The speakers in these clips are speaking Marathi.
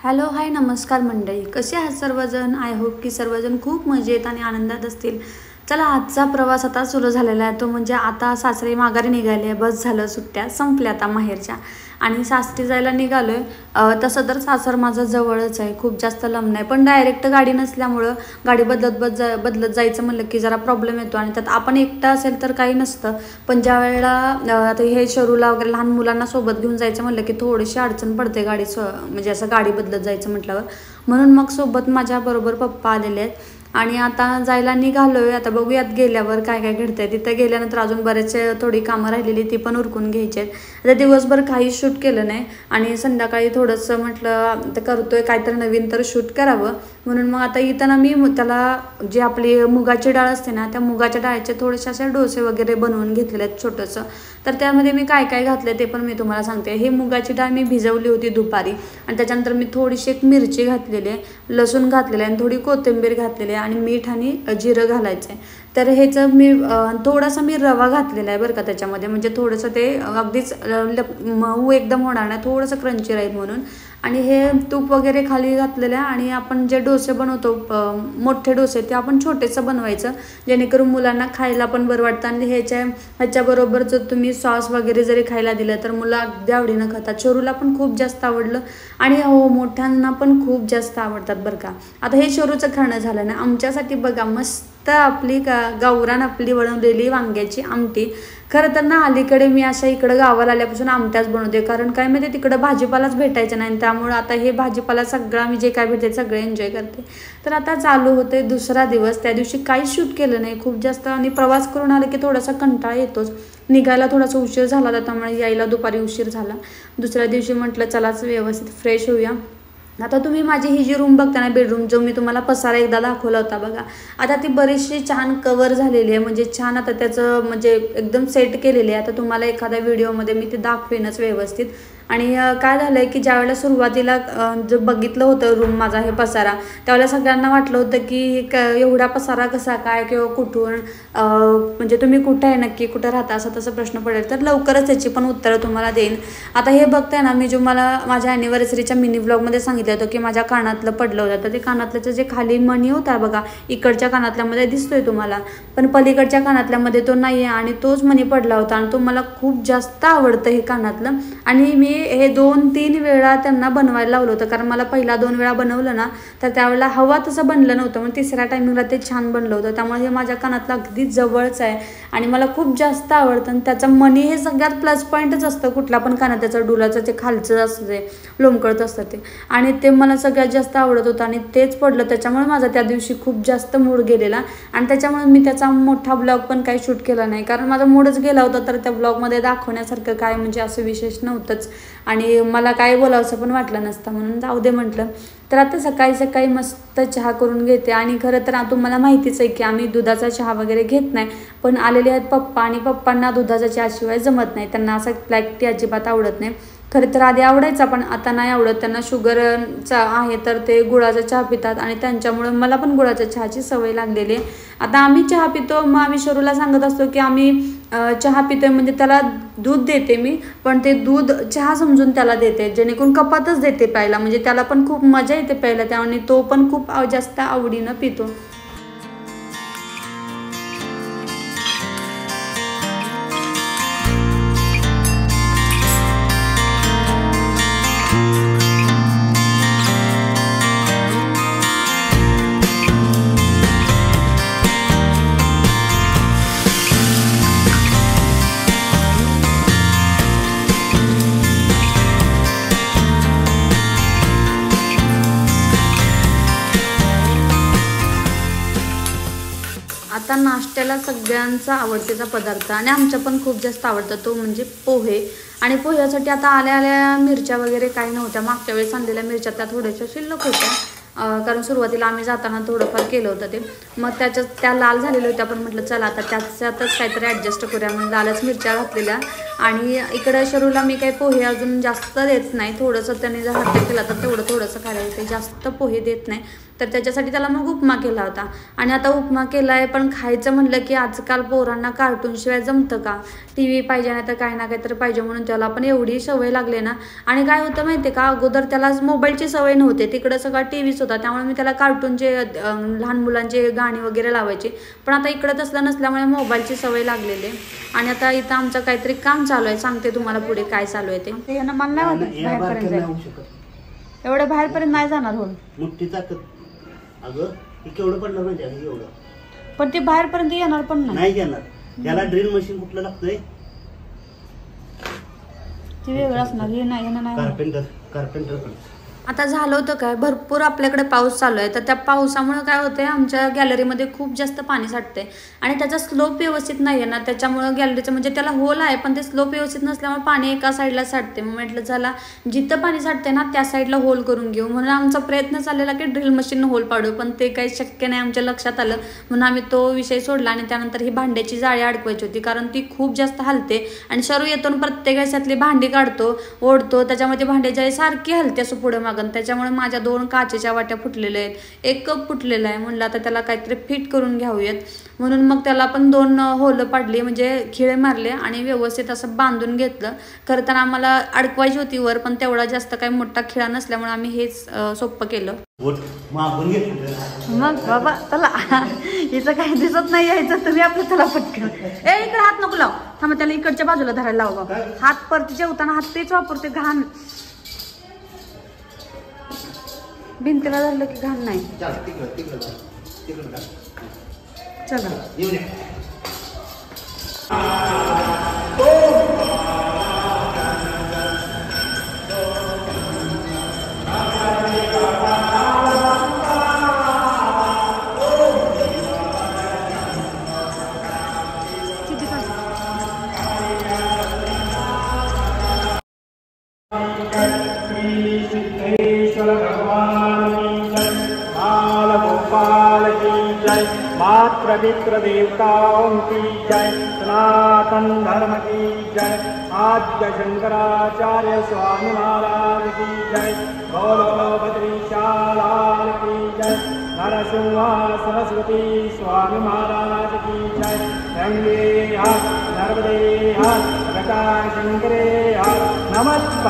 हॅलो हाय नमस्कार मंडळी, कसे आहात सर्वजण? आय होप की सर्वजण खूप मजेत आणि आनंदात असतील. चला, आजचा प्रवास आता सुरू झालेला आहे. तो म्हणजे आता सासरे माघारी निघाले. बस झालं, सुट्ट्या संपल्या आता माहेरच्या आणि सासरी जायला निघालोय. तसं तर सासर माझं जवळच आहे, खूप जास्त लांब नाही, पण डायरेक्ट गाडी नसल्यामुळं गाडी बदलत जायचं म्हणलं की जरा प्रॉब्लेम येतो. आणि त्यात आपण एकटा असेल तर काही नसतं, पण ज्या वेळेला आता हे शरूला वगैरे लहान मुलांना सोबत घेऊन जायचं म्हणलं की थोडीशी अडचण पडते म्हणजे असं गाडी बदलत जायचं म्हटल्यावर. म्हणून मग सोबत माझ्याबरोबर पप्पा आलेले आहेत आणि आता जायला निघालोय. आता बघूयात गेल्यावर काय काय घडतंय. तिथं गेल्यानंतर अजून बरेचसे थोडी कामं राहिलेली ती पण उरकून घ्यायची आहेत. आता दिवसभर काही शूट केलं नाही आणि संध्याकाळी थोडंसं म्हटलं तर करतोय काहीतरी नवीन तर शूट करावं. म्हणून मग आता येताना मी त्याला जी आपली मुगाची डाळ असते ना, त्या मुगाच्या डाळीचे थोडेसे असे डोसे वगैरे बनवून घेतलेले आहेत छोटंसं. तर त्यामध्ये मी काय काय घातलं ते पण मी तुम्हाला सांगते. हे मुगाची डाळ मी भिजवली होती दुपारी आणि त्याच्यानंतर मी थोडीशी एक मिरची घातलेली आहे, लसूण घातलेलं आहे आणि थोडी कोथिंबीर घातलेली आहे आणि मीठ आणि जिरं घालायचं आहे. तर ह्याचं मी थोडासा मी रवा घातलेला आहे बरं का त्याच्यामध्ये, म्हणजे थोडंसं ते अगदीच मऊ एकदम होणार नाही, थोडंसं क्रंची राहील म्हणून. आणि हे तूप वगैरे खाली घातलेलं आहे. आणि आपण जे डोसे बनवतो मोठे डोसे ते आपण छोटेसं बनवायचं, जेणेकरून मुलांना खायला पण बरं वाटतं. आणि ह्याच्याबरोबर जर तुम्ही सॉस वगैरे जरी खायला दिलं तर मुलं अगदी आवडीनं खातात. शरूला पण खूप जास्त आवडलं आणि हो, मोठ्यांना पण खूप जास्त आवडतात बरं का. आता हे शरूचं खाणं झालं ना, आमच्यासाठी बघा मस्त आपली गावरान आपली बनवलेली वांग्याची आमटी. खरं तर ना अलीकडे मी अशा इकडं गावाला आल्यापासून आमट्याच बनवते, कारण काय माहिती तिकडं भाजीपालाच भेटायचं नाही, त्यामुळे आता हे भाजीपाला सगळा मी जे काय भेटते सगळे एन्जॉय करते. तर आता चालू होते दुसरा दिवस. त्या दिवशी काहीच शूट केलं नाही खूप जास्त, आणि प्रवास करून आलं की थोडासा कंटाळा येतोच. निघायला थोडासा उशीर झाला, त्यामुळे यायला दुपारी उशीर झाला. दुसऱ्या दिवशी म्हटलं चलाच व्यवस्थित फ्रेश होऊया. आता तुम्ही माझी ही जी रूम बघता ना, बेडरूम, जो मी तुम्हाला पसारा एकदा दाखवला होता बघा, आता ती बरीचशी छान कवर झालेली आहे, म्हणजे छान आता त्याचं म्हणजे एकदम सेट केलेली आहे. आता तुम्हाला एखाद्या व्हिडिओमध्ये मी ते दाखवेनच व्यवस्थित. आणि काय झालं आहे की ज्यावेळेला सुरुवातीला जो बघितलं होतं रूम माझा हे पसारा, त्यावेळेला सगळ्यांना वाटलं होतं की एवढा पसारा कसा काय किंवा कुठून, म्हणजे तुम्ही कुठं आहे नक्की, कुठं राहता, असं तसं प्रश्न पडेल. तर लवकरच त्याची पण उत्तरं तुम्हाला देईन. आता हे बघताय ना, मी जो मला माझ्या ॲनिव्हर्सरीच्या मिनी ब्लॉगमध्ये सांगितलं होतं की माझ्या कानातलं पडलं होतं, तर ते कानातल्याचं जे खाली मणी होता बघा, इकडच्या कानातल्यामध्ये दिसतोय तुम्हाला, पण पलीकडच्या कानातल्यामध्ये तो नाही आहे आणि तोच मणी पडला होता. आणि तो मला खूप जास्त आवडतं हे कानातलं. आणि मी हे 2-3 वेळा त्यांना बनवायला लावलं होतं, कारण मला पहिला 2 वेळा बनवलं ना तर त्यावेळेला हवा तसं बनलं नव्हतं, मग तिसऱ्या टायमिंगला ते छान बनलं होतं. त्यामुळे हे माझ्या कानातलं अगदी जवळच आहे आणि मला खूप जास्त आवडतं. आणि त्याचं मनी हे सगळ्यात प्लस पॉईंटच असतं कुठला पण कानातल्याचं, डुलाचं जे खालचं असतं ते लोंबकळत असतं ते, आणि ते मला सगळ्यात जास्त आवडत होतं आणि तेच पडलं. त्याच्यामुळे माझा त्या दिवशी खूप जास्त मूड गेलेला आणि त्याच्यामुळे मी त्याचा मोठा ब्लॉग पण काही शूट केला नाही, कारण माझा मूडच गेला होता. तर त्या ब्लॉगमध्ये दाखवण्यासारखं काय म्हणजे असं विशेष नव्हतंच आणि मला काय बोलावंसं पण वाटलं नसतं, म्हणून जाऊ दे म्हटलं. तर आता सकाळी सकाळी मस्त चहा करून घेते. आणि खरं तर तुम्हाला माहितीच आहे की आम्ही दुधाचा चहा वगैरे घेत नाही, पण आलेले आहेत पप्पा आणि पप्पांना दुधाच्या चहाशिवाय जमत नाही, त्यांना असं ब्लॅक टी अजिबात आवडत नाही. खरं तर आधी आवडायचा पण आता नाही आवडत, त्यांना शुगरचा आहे तर ते गुळाचा चहा पितात आणि त्यांच्यामुळं मला पण गुळाच्या चहाची सवय लागलेली आहे. आता आम्ही चहा पितो, मग आम्ही शरूला सांगत असतो की आम्ही चहा पितोय, म्हणजे त्याला दूध देते मी, पण ते दूध चहा समजून त्याला देते, जेणेकरून कपातच देते प्यायला, म्हणजे त्याला पण खूप मजा येते प्यायला, त्यामुळे तो पण खूप जास्त आवडीनं पितो. आता नाश्त्याला सगळ्यांचा आवडतेचा पदार्थ आणि आमच्या पण खूप जास्त आवडतं तो म्हणजे पोहे. आणि पोह्यासाठी आता आल्या मिरच्या वगैरे काही नव्हत्या, मागच्या वेळेस आणलेल्या मिरच्या त्या थोड्याशा शिल्लक होत्या, कारण सुरुवातीला आम्ही जाताना थोडंफार केलं होतं ते, मग त्या लाल झालेल्या होत्या, पण म्हटलं चला आता त्याच्यातच काहीतरी ॲडजस्ट करूया म्हणून लालच मिरच्या घातलेल्या आणि इकडं शरूला मी काही पोहे अजून जास्त देत नाही, थोडंसं त्याने जर हट्ट केला तर तेवढं थोडंसं खायला येते, जास्त पोहे देत नाही. तर त्याच्यासाठी त्याला मग उपमा केला होता. आणि आता उपमा केला आहे, पण खायचं म्हणलं की आजकाल पोरांना कार्टूनशिवाय जमतं का? टी व्ही पाहिजे नाही तर काही ना काहीतरी पाहिजे, म्हणून त्याला पण एवढी सवय लागली ना. आणि काय होतं माहिती आहे का, अगोदर त्याला मोबाईलची सवय नव्हती, तिकडं सगळा टी व्हीच होता, त्यामुळे मी त्याला कार्टूनचे लहान मुलांचे गाणी वगैरे लावायचे. पण आता इकडं तसलं नसल्यामुळे मोबाईलची सवय लागलेली आहे. आणि आता इथं आमचं काहीतरी काम चालू आहे, सांगते तुम्हाला पुढे काय चालू आहे ते. मला नाही एवढं बाहेरपर्यंत नाही जाणार हो, अगं केवढं पडलं माहिती आहे एवढं, पण ते बाहेरपर्यंत येणार पण नाही येणार. त्याला ड्रिल मशीन कुठलं लागतंय, ते वेगळं असणार, हे नाही कार्पेंटर. आता झालं होतं काय, भरपूर आपल्याकडे पाऊस चालू आहे, तर त्या पावसामुळे काय होते, आमच्या गॅलरीमध्ये खूप जास्त पाणी साठते आणि त्याचा स्लोप व्यवस्थित नाही आहे ना, त्याच्यामुळं गॅलरीचं म्हणजे त्याला होल आहे पण ते स्लोप व्यवस्थित नसल्यामुळे पाणी एका साईडला साठते. मग म्हटलं झाला जिथं पाणी साठते ना त्या साईडला होल करून घेऊ, म्हणून आमचा प्रयत्न चाललेला की ड्रिल मशीन होल पाडू, पण ते काही शक्य नाही आमच्या लक्षात आलं, म्हणून आम्ही तो विषय सोडला. आणि त्यानंतर ही भांड्याची जाळी अडकवायची होती, कारण ती खूप जास्त हलते आणि शरू येतो प्रत्येक वेळेसातली भांडी काढतो ओढतो, त्याच्यामुळे ती भांड्याची जाळी सारखी हलते असं पुढे मागून. त्याच्यामुळे माझ्या 2 काचेच्या वाट्या फुटलेल्या आहेत, 1 कप फुटलेला आहे. म्हणलं आता त्याला काहीतरी फिट करून घ्याऊयात, म्हणून मग त्याला पण 2 होलं पाडली, म्हणजे खिळे मारले आणि व्यवस्थित असं बांधून घेतलं. खरं तर आम्हाला अडकवायची होती वर, पण तेवढा जास्त काही मोठा खिळा नसल्यामुळे आम्ही हेच सोपं केलं. मग बाबा चला, हिचं काही दिसत नाही यायचं, तुम्ही आपलं त्याला पटकन इकडे हात नको लाव, थांबा त्याला इकडच्या बाजूला धरायला लावा. हात परत जेवताना हात तेच वापरते, घाण भिंतीला धरलं की घाण नाही. चला मात्र मित्र देवताओं की जय, सनातन धर्म की जय, आद्य शंकराचार्य स्वामी महाराज की जय, बोलो बद्रीशालाल की जय, नरसिंह सरस्वती स्वामी महाराज की जय, गंगे नर्मदे गंगा शंकरे नमस्कार.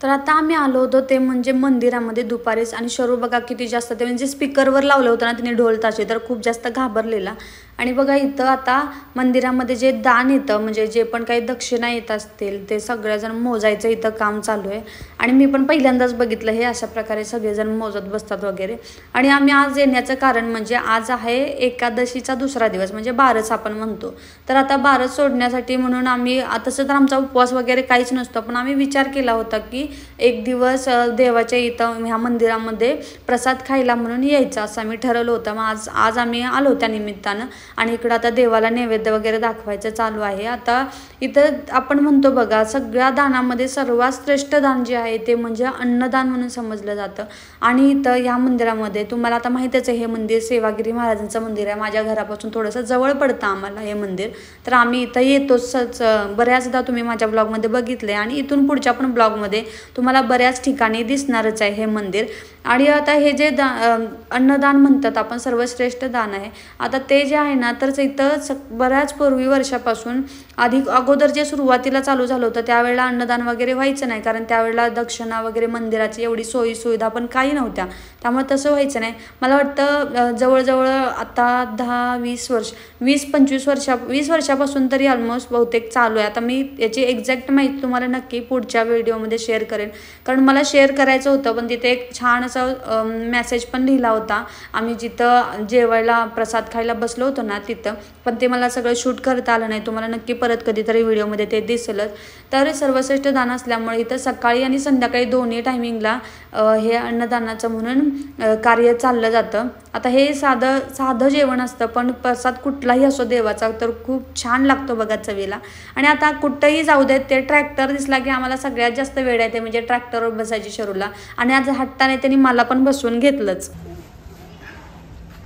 तर आता आम्ही आलो होतो ते म्हणजे मंदिरामध्ये दुपारीच, आणि शरू बघा किती जास्त ते म्हणजे स्पीकरवर लावलं होतं ना तिने ढोल ताशे, तर खूप जास्त घाबरलेला. आणि बघा इथं आता मंदिरामध्ये जे दान येतं म्हणजे जे पण काही दक्षिणा येत असतील ते सगळेजण मोजायचं इथं काम चालू आहे. आणि मी पण पहिल्यांदाच बघितलं हे अशा प्रकारे सगळेजण मोजत बसतात वगैरे. आणि आम्ही आज येण्याचं कारण म्हणजे आज आहे एकादशीचा दुसरा दिवस, म्हणजे बारस आपण म्हणतो. तर आता बारस सोडण्यासाठी म्हणून आम्ही, तसं तर आमचा उपवास वगैरे काहीच नसतो, पण आम्ही विचार केला होता की एक दिवस देवाच्या इथं ह्या मंदिरामध्ये प्रसाद खायला म्हणून यायचं असं आम्ही ठरवलं होतं. मग आज आम्ही आलो त्या निमित्तानं, आणि इकडं आता देवाला नैवेद्य वगैरे दाखवायचं चालू आहे. आता इथं आपण म्हणतो बघा सगळ्या दानामध्ये सर्वात श्रेष्ठ दान जे आहे ते म्हणजे अन्नदान म्हणून समजलं जातं. आणि इथं या मंदिरामध्ये तुम्हाला आता माहितीच आहे, हे मंदिर सेवागिरी महाराजांचं मंदिर आहे. माझ्या घरापासून थोडंसं जवळ पडतं आम्हाला हे मंदिर, तर आम्ही इथं येतोच बऱ्याचदा. तुम्ही माझ्या ब्लॉगमध्ये बघितले आणि इथून पुढच्या पण ब्लॉगमध्ये तुम्हाला बऱ्याच ठिकाणी दिसणारच आहे हे मंदिर. आणि आता हे जे अन्नदान म्हणतात आपण, सर्वश्रेष्ठ दान आहे. आता ते जे आहे ना, तर इथं बऱ्याच पूर्वी वर्षापासून अगोदर जे सुरुवातीला चालू झालं होतं त्यावेळेला अन्नदान वगैरे व्हायचं नाही, कारण त्यावेळेला दक्षिणा वगैरे मंदिराची एवढी सोयी सुविधा पण काही नव्हत्या, त्यामुळे तसं व्हायचं नाही. मला वाटतं जवळजवळ आता 10-20 वर्ष 20 वर्षापासून तरी ऑलमोस्ट बहुतेक चालू आहे. आता मी याची एक्झॅक्ट माहिती तुम्हाला नक्की पुढच्या व्हिडिओमध्ये शेअर करेन, कारण मला शेअर करायचं होतं. पण तिथे एक छान असं मेसेज पण लिहिला होता आम्ही जिथं जेवायला प्रसाद खायला बसलो होतो ना तिथं, पण ते मला सगळं शूट करता आलं नाही. तुम्हाला नक्की परत कधीतरी व्हिडिओमध्ये ते दिसेलच. तर सर्वश्रेष्ठ दान असल्यामुळे इथं सकाळी आणि संध्याकाळी दोन्ही टायमिंगला हे अन्नदानाचं म्हणून कार्य चाललं जातं. आता हे साधं जेवण असतं, पण प्रसाद कुठलाही असो देवाचा तर खूप छान लागतो बघा चवीला. आणि आता कुठंही जाऊ देत, ते ट्रॅक्टर दिसला की आम्हाला सगळ्यात जास्त वेळ येते म्हणजे ट्रॅक्टरवर बसायची शरूला, आणि आज हट्टाने त्यांनी मला पण बसवून घेतलंच.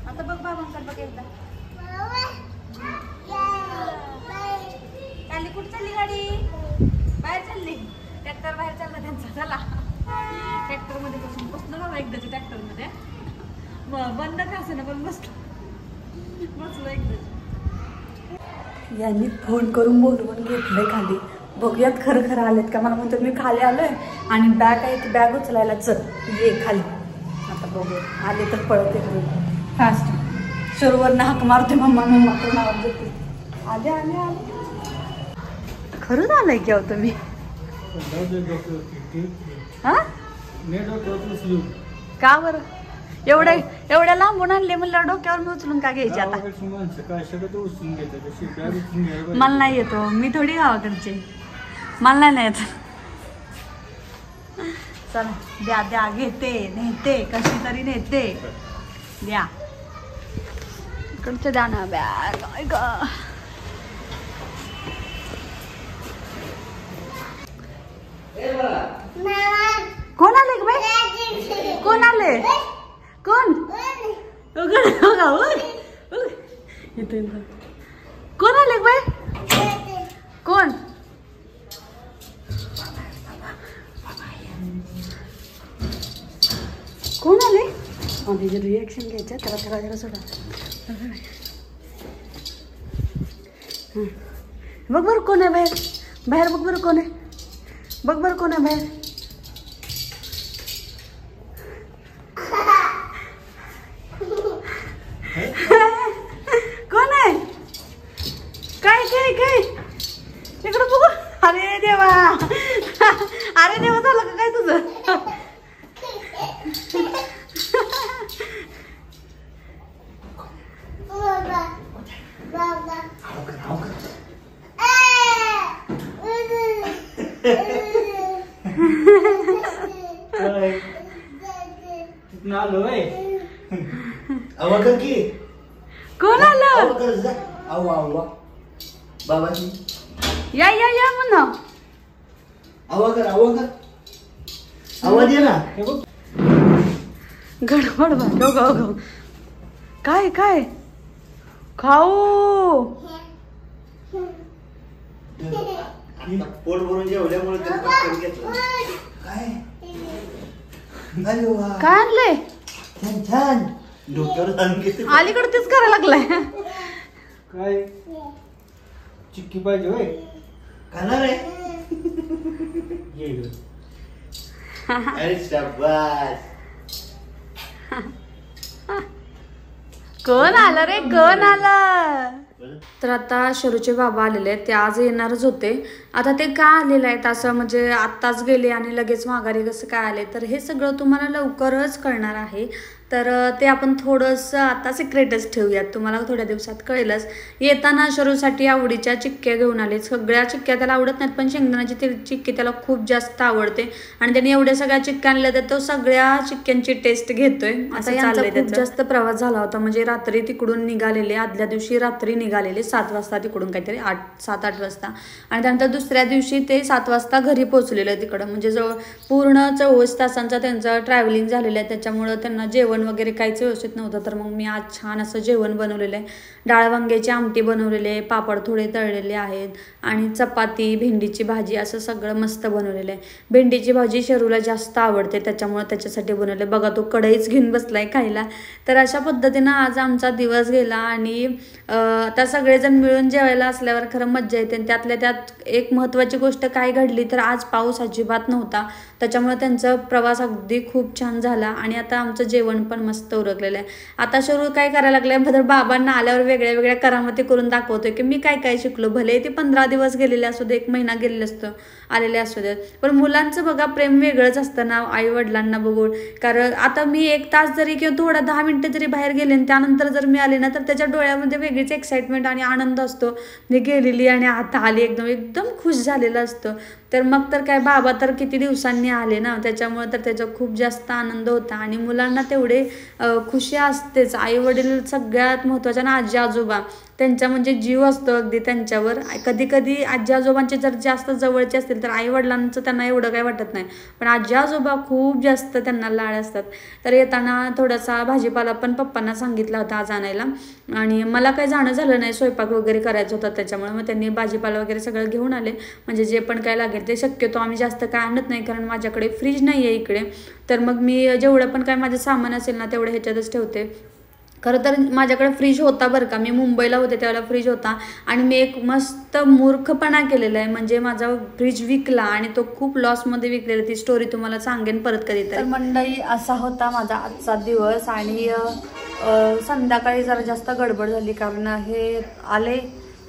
आता बघ बाबांकडे बघ एकदा चालली, कुठं चालली गाडी? चला ट्रॅक्टर मध्ये बसलो बाबा एकदाच्या ट्रॅक्टर मध्ये बंद का असे ना पण बसलो एकदा. यांनी फोन करून बोलवून घेतलंय खाली. बघूयात खरं खरं आलेत का. मला म्हणतात मी खाली आलोय आणि बॅग आहे ती बॅग उचलायला चल ये खाली. आता बघू आले तर पळत येतो फास्ट. शोरूवरनं हाक मारते मम्मा मम्मा करून आवाज देते. आले आले आले. खरंच आलंय की होतं मी. हा का बरं एवढ्या लांबून आणले म्हणलं डोक्यावर मी उचलून का घ्यायचे आता. मला नाही येतो. मी थोडी गावाकडचे. मला नाही येत. चला द्या द्या घेते नेते कशी तरी नेते द्या. इकडचं द्या ना बॅग. कोण आले ग बाई. कोण आले कोण कोण आले बाई. कोण कोण आले. आधी रिॲक्शन घ्यायचं त्याला त्याला जरा सोडा. बघ बरं कोण आहे बाहेर. बाहेर बघ बरं कोण आहे. बघ बरं कोण आहे बाहेर. कोण आहे. काय काय काय इकडं बघू. अरे देवा अरे देवा झालं का काय तुझं. कोण आलं. बाबाजी या या या म्हणा. आवाज ये ना. गडबड बघ. काय काय खाऊ. पोट भरून जेवल्यामुळे काय काय आणलंय. छान छान डोक्यावर अलीकडे तेच करायला लागलाय. काय चिक्की पाहिजे होय. खाणार आहे. अरे शाबास. कोण आलं रे कोण आलं. तर आता शरूचे बाबा आलेले आहेत. ते आज येणारच होते. आता ते का आलेले आहेत असं म्हणजे आत्ताच गेले आणि लगेच माघारी कसं काय आले तर हे सगळं तुम्हाला लवकरच कळणार आहे. तर ते आपण थोडंसं आता सिक्रेटच ठेवूयात. तुम्हाला थोड्या दिवसात कळेलच. येताना शरूसाठी आवडीच्या चिक्क्या घेऊन आले. सगळ्या चिक्क्या त्याला आवडत नाहीत पण शेंगदाण्याची चिक्की त्याला खूप जास्त आवडते आणि त्याने एवढ्या सगळ्या चिक्क्या आणल्या तर तो सगळ्या चिक्क्यांची टेस्ट घेतोय. असं चाललंय. खूप जास्त प्रवास झाला होता म्हणजे रात्री तिकडून निघालेले. आदल्या दिवशी रात्री निघालेले 7 वाजता तिकडून काहीतरी 7-8 वाजता आणि त्यानंतर दुसऱ्या दिवशी ते 7 वाजता घरी पोहोचलेलं तिकडं. म्हणजे जवळ पूर्ण 24 तासांचा त्यांचं ट्रॅव्हलिंग झालेलं आहे. त्याच्यामुळं त्यांना जेवण वगैरे काहीच व्यवस्थित नव्हतं. तर मग मी आज छान असं जेवण बनवलेलं आहे. डाळ वांग्याची आमटी बनवलेली आहे. पापड थोडे तळलेले आहेत आणि चपाती भेंडीची भाजी असं सगळं मस्त बनवलेलं आहे. भेंडीची भाजी शरूला जास्त आवडते त्याच्यामुळे त्याच्यासाठी बनवले. बघा तो कढईच घेऊन बसलाय खायला. तर अशा पद्धतीनं आज आमचा दिवस गेला आणि आता सगळेजण मिळून जेवायला असल्यावर खरं मज्जा येते. त्यातल्या त्यात एक महत्त्वाची गोष्ट काय घडली तर आज पाऊस अजिबात नव्हता. त्याच्यामुळे त्यांचा प्रवास अगदी खूप छान झाला आणि आता आमचं जेवण पण मस्त उरकलेलं आहे. आता शरू काय करायला लागलाय बदल बाबांना आल्यावर वेगळ्या वेगळ्या करामती करून दाखवतोय की मी काय काय शिकलो. भले ते 15 दिवस गेलेले असू दे 1 महिना गेलेले असतं आलेले असू देत पण मुलांचं बघा प्रेम वेगळंच असतं ना आई वडिलांना बघून. कारण आता मी 1 तास जरी किंवा थोडा 10 मिनिटं जरी बाहेर गेले आणि त्यानंतर जर मी आले ना तर त्याच्या डोळ्यामध्ये वेगळीच एक्साइटमेंट आणि आनंद असतो. मी गेलेली आणि आता आली एकदम खुश झालेलं असतं. तर मग तर काय बाबा तर किती दिवसांनी आले ना त्याच्यामुळे तर त्याचा खूप जास्त आनंद होता आणि मुलांना तेवढे खुशी असतेच. आई वडील सगळ्यात महत्त्वाच्या ना आजी आजोबा त्यांचा म्हणजे जीव असतो अगदी त्यांच्यावर. कधी कधी आजी आजोबांचे जर जास्त जवळचे असतील तर आई वडिलांचं त्यांना एवढं काही वाटत नाही, पण आजी आजोबा खूप जास्त त्यांना लाड असतात. तर येताना थोडासा भाजीपाला पण पप्पांना सांगितला होता आज आणायला, आणि मला काही जाणं झालं नाही, स्वयंपाक वगैरे करायचं होतं त्याच्यामुळे मग त्यांनी भाजीपाला वगैरे सगळं घेऊन आले. म्हणजे जे पण काय लागेल ते. शक्यतो आम्ही जास्त काय आणत नाही कारण माझ्याकडे फ्रीज नाही आहे इकडे, तर मग मी जेवढं पण काय माझं सामान असेल ना तेवढं ह्याच्यातच ठेवते. खरं तर माझ्याकडे फ्रीज होता बरं का, मी मुंबईला होते त्यावेळेला फ्रीज होता, आणि मी एक मस्त मूर्खपणा केलेला आहे. म्हणजे माझा फ्रीज विकला आणि तो खूप लॉसमध्ये विकलेला. ती स्टोरी तुम्हाला सांगेन परत कधीतरी. तर मंडळी असा होता माझा आजचा दिवस. आणि संध्याकाळी जरा जास्त गडबड झाली कारण हे आले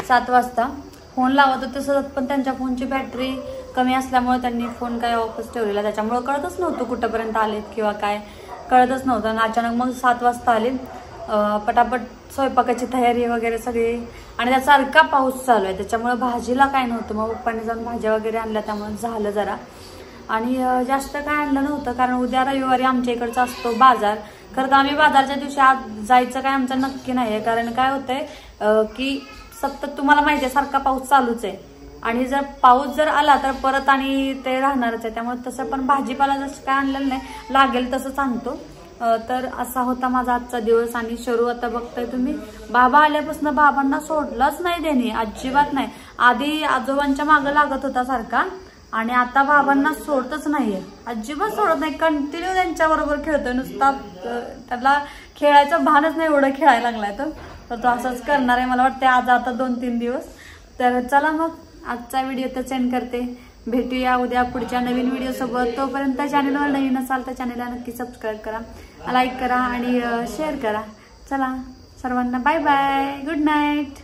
7 वाजता. फोन लावत होते सतत, पण त्यांच्या फोनची बॅटरी कमी असल्यामुळे त्यांनी फोन काय ऑफच ठेवलेला, त्याच्यामुळे कळतच नव्हतं कुठंपर्यंत आलेत किंवा काय कळतच नव्हतं. आणि अचानक मग 7 वाजता आले. पटापट स्वयंपाकाची तयारी वगैरे सगळी, आणि त्याचा सारखा पाऊस चालू आहे त्याच्यामुळे भाजीला काय नव्हतं. मग पप्पाने जाऊन भाज्या वगैरे आणल्या त्यामुळे झालं जरा. आणि जास्त काय आणलं नव्हतं कारण उद्या रविवारी आमच्या इकडचा असतो बाजार. खरं तर आम्ही बाजारच्या दिवशी आज जायचं काय आमचं नक्की नाही आहे, कारण काय होतंय की सतत तुम्हाला माहिती आहे सारखा पाऊस चालूच आहे, आणि जर पाऊस जर आला तर परत आणि ते राहणारच आहे. त्यामुळे तसं पण भाजीपाला जसं काय आणलेलं नाही, लागेल तसंच आणतो. तर असा होता माझा आजचा दिवस. आणि शरू आता बघताय तुम्ही, बाबा आल्यापासून बाबांना सोडलाच नाही त्याने, अजिबात नाही. आधी आजोबांच्या मागं लागत होता सारखा, आणि आता बाबांना सोडतच नाहीये, अजिबात सोडत नाही. कंटिन्यू त्यांच्याबरोबर खेळतोय, नुसता त्याला खेळायचं भानच नाही, एवढं खेळायला लागलाय तर तो असंच करणार आहे मला वाटतं आज आता 2-3 दिवस. तर चला मग आजचा व्हिडिओ तर सेंड करते. भेटूया उद्या पुढच्या नवीन व्हिडिओ सोबत. तोपर्यंत चॅनलवर नवीन असाल तर चॅनलला नक्की सबस्क्राईब करा, लाईक करा आणि शेअर करा. चला सर्वांना बाय बाय, गुड नाईट.